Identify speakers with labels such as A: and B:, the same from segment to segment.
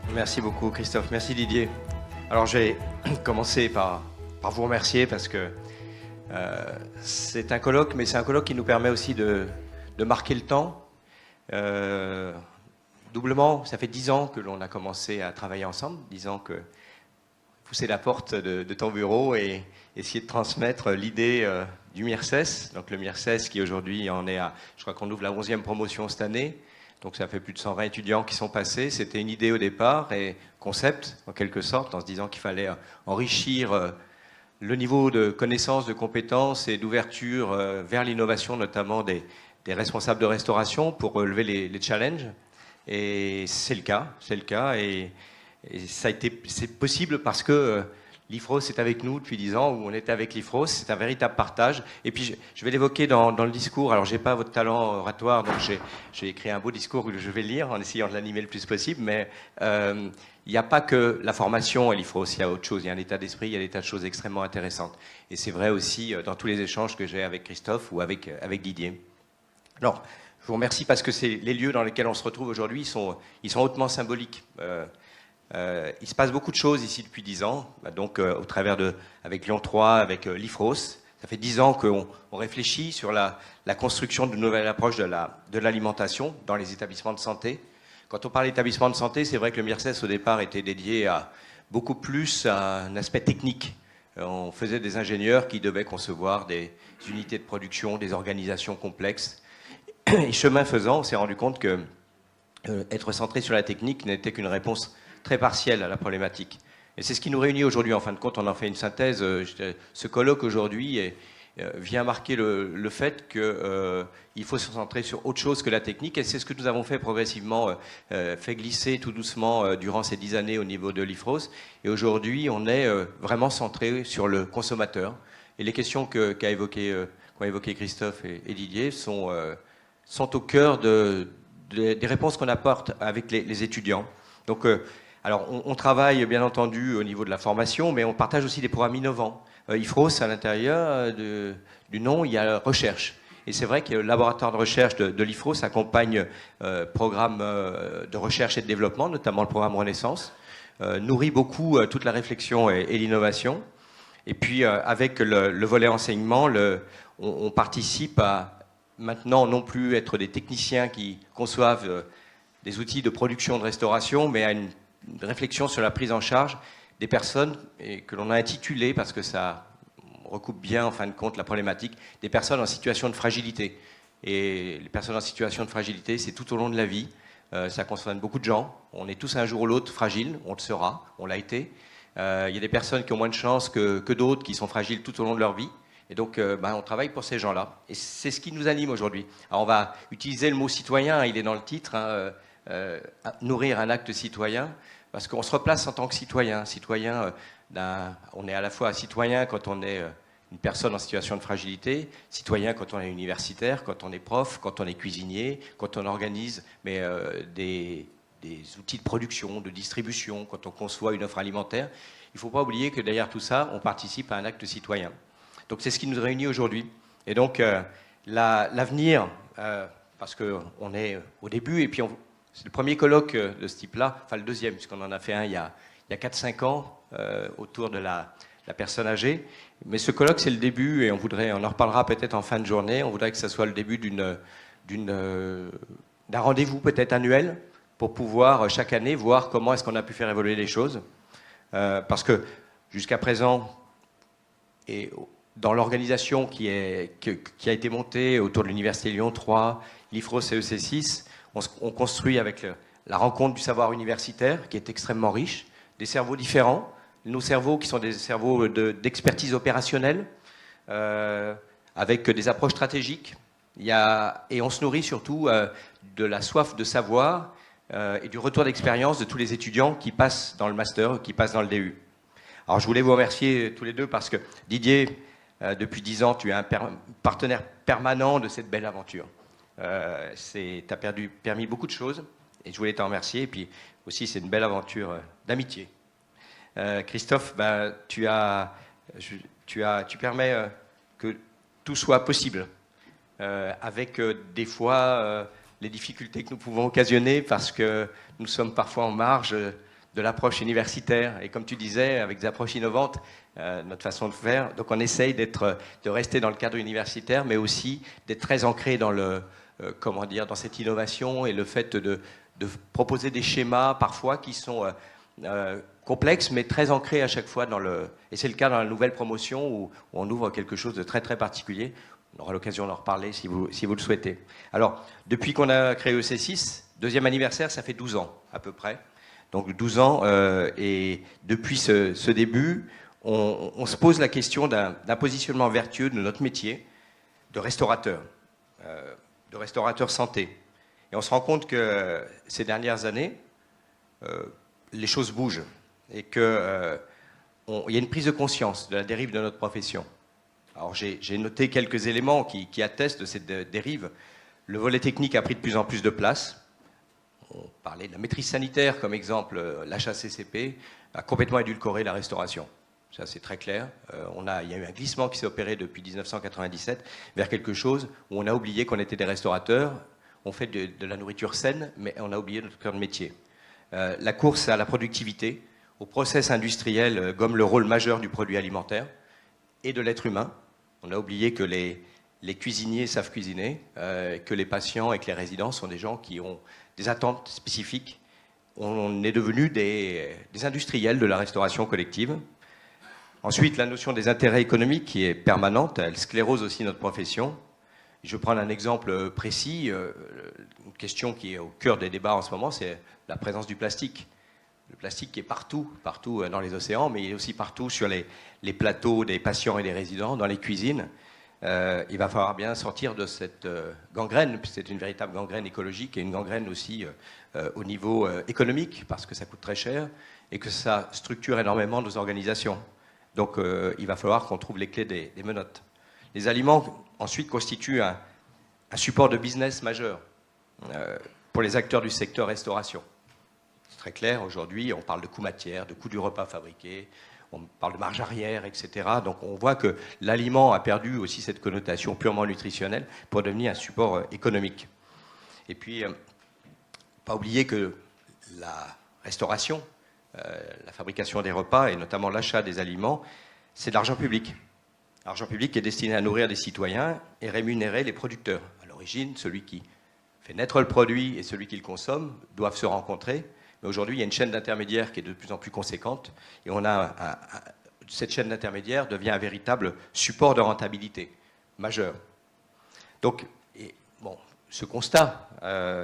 A: Merci beaucoup Christophe, merci Didier. Alors j'ai commencé par vous remercier parce que c'est un colloque, mais c'est un colloque qui nous permet aussi de marquer le temps. Doublement, ça fait 10 ans que l'on a commencé à travailler ensemble, 10 ans que pousser la porte de ton bureau et essayer de transmettre l'idée du MIRCES. Donc le MIRCES qui aujourd'hui en est à, je crois qu'on ouvre la 11e promotion cette année. Donc ça fait plus de 120 étudiants qui sont passés. C'était une idée au départ et concept en quelque sorte, en se disant qu'il fallait enrichir le niveau de connaissances, de compétences et d'ouverture vers l'innovation, notamment des responsables de restauration pour relever les challenges. Et c'est le cas, et c'est possible parce que l'IFROS est avec nous depuis 10 ans, où on était avec l'IFROS, c'est un véritable partage. Et puis je vais l'évoquer dans le discours. Alors j'ai pas votre talent oratoire, donc j'ai écrit un beau discours que je vais lire en essayant de l'animer le plus possible. Mais il n'y a pas que la formation à l'IFROS, il y a autre chose. Il y a un état d'esprit, il y a des tas de choses extrêmement intéressantes. Et c'est vrai aussi dans tous les échanges que j'ai avec Christophe ou avec Didier. Alors, je vous remercie parce que les lieux dans lesquels on se retrouve aujourd'hui, ils sont hautement symboliques. Il se passe beaucoup de choses ici depuis 10 ans, donc au travers avec Lyon 3, avec l'IFROS. Ça fait 10 ans qu'on réfléchit sur la construction d'une nouvelle approche de l'alimentation dans les établissements de santé. Quand on parle d'établissements de santé, c'est vrai que le MIRCES au départ était dédié à beaucoup plus à un aspect technique. On faisait des ingénieurs qui devaient concevoir des unités de production, des organisations complexes. Et chemin faisant, on s'est rendu compte que être centré sur la technique n'était qu'une réponse très partielle à la problématique. Et c'est ce qui nous réunit aujourd'hui. En fin de compte, on en fait une synthèse. Ce colloque aujourd'hui vient marquer le fait qu'il faut se centrer sur autre chose que la technique. Et c'est ce que nous avons fait progressivement, fait glisser tout doucement durant ces 10 années au niveau de l'IFROS. Et aujourd'hui, on est vraiment centré sur le consommateur. Et les questions qu'ont évoqué Christophe et Didier sont au cœur des réponses qu'on apporte avec les étudiants. Donc, alors, on travaille bien entendu au niveau de la formation, mais on partage aussi des programmes innovants. IFROS, à l'intérieur du nom, il y a la recherche. Et c'est vrai que le laboratoire de recherche de l'IFROS accompagne programmes de recherche et de développement, notamment le programme Renaissance, nourrit beaucoup toute la réflexion et l'innovation. Et puis, avec le volet enseignement, on participe à maintenant non plus être des techniciens qui conçoivent des outils de production de restauration, mais à une réflexion sur la prise en charge des personnes et que l'on a intitulé, parce que ça recoupe bien en fin de compte la problématique, des personnes en situation de fragilité. Et les personnes en situation de fragilité, c'est tout au long de la vie. Ça concerne beaucoup de gens. On est tous un jour ou l'autre fragiles, on le sera, on l'a été. Il y a des personnes qui ont moins de chance que d'autres, qui sont fragiles tout au long de leur vie. Et donc, on travaille pour ces gens-là. Et c'est ce qui nous anime aujourd'hui. Alors, on va utiliser le mot citoyen, il est dans le titre, nourrir un acte citoyen, parce qu'on se replace en tant que citoyen. On est à la fois citoyen quand on est une personne en situation de fragilité, citoyen quand on est universitaire, quand on est prof, quand on est cuisinier, quand on organise des outils de production, de distribution, quand on conçoit une offre alimentaire. Il ne faut pas oublier que derrière tout ça, on participe à un acte citoyen. Donc c'est ce qui nous réunit aujourd'hui. Et donc l'avenir, parce qu'on est au début, et puis c'est le premier colloque de ce type-là, enfin le deuxième, puisqu'on en a fait un il y a 4-5 ans, autour de la personne âgée. Mais ce colloque, c'est le début, et on en reparlera peut-être en fin de journée, on voudrait que ça soit le début d'un rendez-vous peut-être annuel, pour pouvoir chaque année voir comment est-ce qu'on a pu faire évoluer les choses. Parce que jusqu'à présent, et dans l'organisation qui a été montée autour de l'Université Lyon 3, l'IFROS et EC6, on construit avec la rencontre du savoir universitaire, qui est extrêmement riche, des cerveaux différents, nos cerveaux qui sont des cerveaux d'expertise opérationnelle, avec des approches stratégiques. Et on se nourrit surtout de la soif de savoir et du retour d'expérience de tous les étudiants qui passent dans le master, qui passent dans le DU. Alors je voulais vous remercier tous les deux parce que Didier, depuis 10 ans, tu es un partenaire permanent de cette belle aventure. Tu as permis beaucoup de choses et je voulais t'en remercier. Et puis aussi, c'est une belle aventure d'amitié. Christophe, tu permets que tout soit possible, avec des fois les difficultés que nous pouvons occasionner parce que nous sommes parfois en marge de l'approche universitaire. Et comme tu disais, avec des approches innovantes, notre façon de faire, donc on essaye de rester dans le cadre universitaire, mais aussi d'être très ancré dans dans cette innovation et le fait de proposer des schémas parfois qui sont complexes, mais très ancrés à chaque fois et c'est le cas dans la nouvelle promotion où on ouvre quelque chose de très très particulier. On aura l'occasion d'en reparler si vous le souhaitez. Alors, depuis qu'on a créé EC6, deuxième anniversaire, ça fait 12 ans à peu près. Donc 12 ans, et depuis ce début, on se pose la question d'un positionnement vertueux de notre métier de restaurateur santé. Et on se rend compte que ces dernières années, les choses bougent et qu'il y a une prise de conscience de la dérive de notre profession. Alors j'ai noté quelques éléments qui attestent de cette dérive. Le volet technique a pris de plus en plus de place. On parlait de la maîtrise sanitaire comme exemple, l'HACCP a complètement édulcoré la restauration. Ça, c'est très clair. Il y a eu un glissement qui s'est opéré depuis 1997 vers quelque chose où on a oublié qu'on était des restaurateurs. On fait de la nourriture saine, mais on a oublié notre cœur de métier. La course à la productivité, au process industriel, gomme le rôle majeur du produit alimentaire et de l'être humain. On a oublié que les cuisiniers savent cuisiner, que les patients et que les résidents sont des gens qui ont des attentes spécifiques. On est devenus des industriels de la restauration collective. Ensuite, la notion des intérêts économiques qui est permanente, elle sclérose aussi notre profession. Je vais prendre un exemple précis. Une question qui est au cœur des débats en ce moment, c'est la présence du plastique. Le plastique qui est partout dans les océans, mais il est aussi partout sur les plateaux des patients et des résidents, dans les cuisines. Il va falloir bien sortir de cette gangrène, puisque c'est une véritable gangrène écologique et une gangrène aussi au niveau économique, parce que ça coûte très cher et que ça structure énormément nos organisations. Donc il va falloir qu'on trouve les clés des menottes. Les aliments, ensuite, constituent un support de business majeur pour les acteurs du secteur restauration. C'est très clair, aujourd'hui, on parle de coût matière, de coût du repas fabriqué, on parle de marge arrière, etc. Donc on voit que l'aliment a perdu aussi cette connotation purement nutritionnelle pour devenir un support économique. Et puis, pas oublier que la restauration, la fabrication des repas et notamment l'achat des aliments, c'est de l'argent public. L'argent public est destiné à nourrir des citoyens et rémunérer les producteurs. À l'origine, celui qui fait naître le produit et celui qui le consomme doivent se rencontrer. Mais aujourd'hui, il y a une chaîne d'intermédiaires qui est de plus en plus conséquente. Et cette chaîne d'intermédiaires devient un véritable support de rentabilité majeur. Donc, ce constat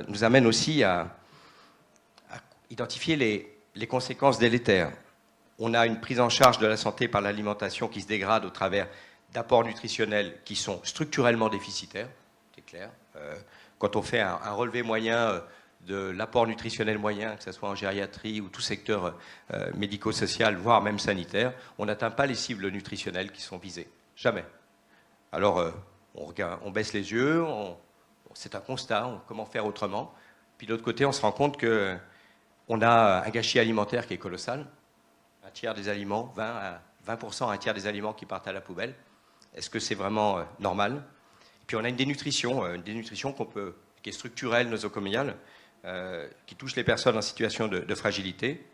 A: nous amène aussi à identifier les conséquences délétères. On a une prise en charge de la santé par l'alimentation qui se dégrade au travers d'apports nutritionnels qui sont structurellement déficitaires, c'est clair. Quand on fait un relevé moyen de l'apport nutritionnel moyen, que ce soit en gériatrie ou tout secteur médico-social, voire même sanitaire, on n'atteint pas les cibles nutritionnelles qui sont visées. Jamais. Alors, on baisse les yeux, c'est un constat, comment faire autrement. Puis de l'autre côté, on se rend compte qu'on a un gâchis alimentaire qui est colossal. Un tiers des aliments, 20%, un tiers des aliments qui partent à la poubelle. Est-ce que c'est vraiment normal? Puis on a une dénutrition qui est structurelle, nosocomiale, qui touche les personnes en situation de fragilité.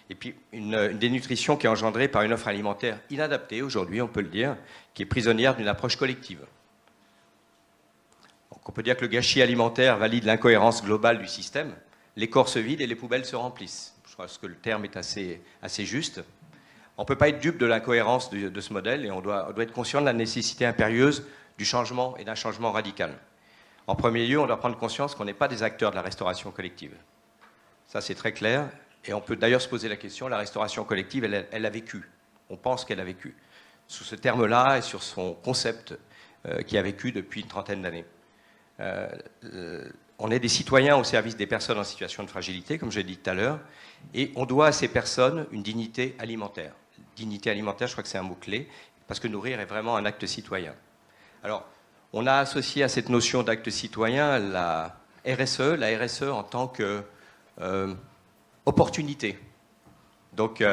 A: Et puis une dénutrition qui est engendrée par une offre alimentaire inadaptée, aujourd'hui on peut le dire, qui est prisonnière d'une approche collective. Donc on peut dire que le gâchis alimentaire valide l'incohérence globale du système. Les corps se vident et les poubelles se remplissent. Je pense que le terme est assez juste. On ne peut pas être dupe de l'incohérence de ce modèle et on doit être conscient de la nécessité impérieuse du changement et d'un changement radical. En premier lieu, on doit prendre conscience qu'on n'est pas des acteurs de la restauration collective. Ça, c'est très clair. Et on peut d'ailleurs se poser la question, la restauration collective, elle a vécu. On pense qu'elle a vécu. Sous ce terme-là et sur son concept qui a vécu depuis une trentaine d'années. On est des citoyens au service des personnes en situation de fragilité, comme je l'ai dit tout à l'heure, et on doit à ces personnes une dignité alimentaire. Dignité alimentaire, je crois que c'est un mot-clé, parce que nourrir est vraiment un acte citoyen. Alors, on a associé à cette notion d'acte citoyen la RSE en tant que opportunité. Donc,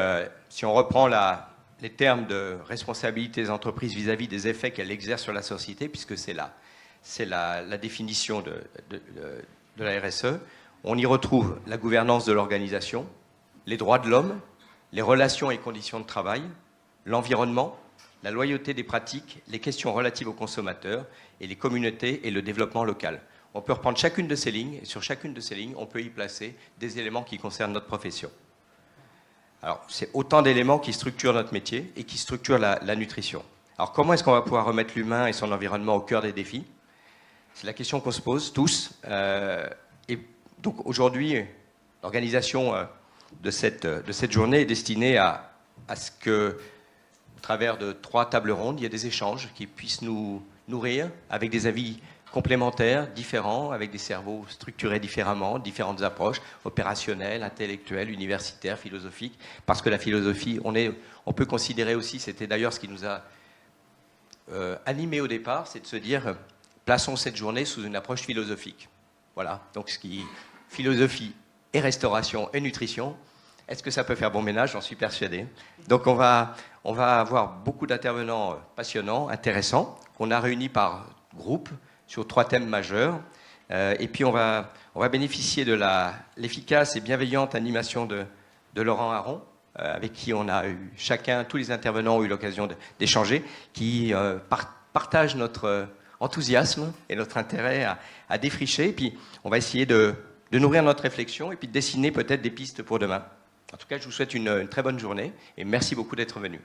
A: si on reprend les termes de responsabilité des entreprises vis-à-vis des effets qu'elles exercent sur la société, puisque c'est la définition de la RSE, on y retrouve la gouvernance de l'organisation, les droits de l'homme, les relations et conditions de travail, l'environnement, la loyauté des pratiques, les questions relatives aux consommateurs et les communautés et le développement local. On peut reprendre chacune de ces lignes et sur chacune de ces lignes, on peut y placer des éléments qui concernent notre profession. Alors, c'est autant d'éléments qui structurent notre métier et qui structurent la nutrition. Alors, comment est-ce qu'on va pouvoir remettre l'humain et son environnement au cœur des défis? C'est la question qu'on se pose tous. Et donc, aujourd'hui, l'organisation de cette journée est destinée à ce que, au travers de 3 tables rondes, il y ait des échanges qui puissent nous nourrir avec des avis complémentaires, différents, avec des cerveaux structurés différemment, différentes approches opérationnelles, intellectuelles, universitaires, philosophiques, parce que la philosophie, on peut considérer aussi, c'était d'ailleurs ce qui nous a animé au départ, c'est de se dire, plaçons cette journée sous une approche philosophique. Voilà, donc philosophie et restauration et nutrition, est-ce que ça peut faire bon ménage? J'en suis persuadé. Donc on va avoir beaucoup d'intervenants passionnants, intéressants, qu'on a réunis par groupe, sur 3 thèmes majeurs. Et puis on va bénéficier de l'efficace et bienveillante animation de Laurent Aron, avec qui on a eu tous les intervenants ont eu l'occasion d'échanger, qui partagent notre enthousiasme et notre intérêt à défricher. Et puis on va essayer de nourrir notre réflexion et puis de dessiner peut-être des pistes pour demain. En tout cas, je vous souhaite une très bonne journée et merci beaucoup d'être venu.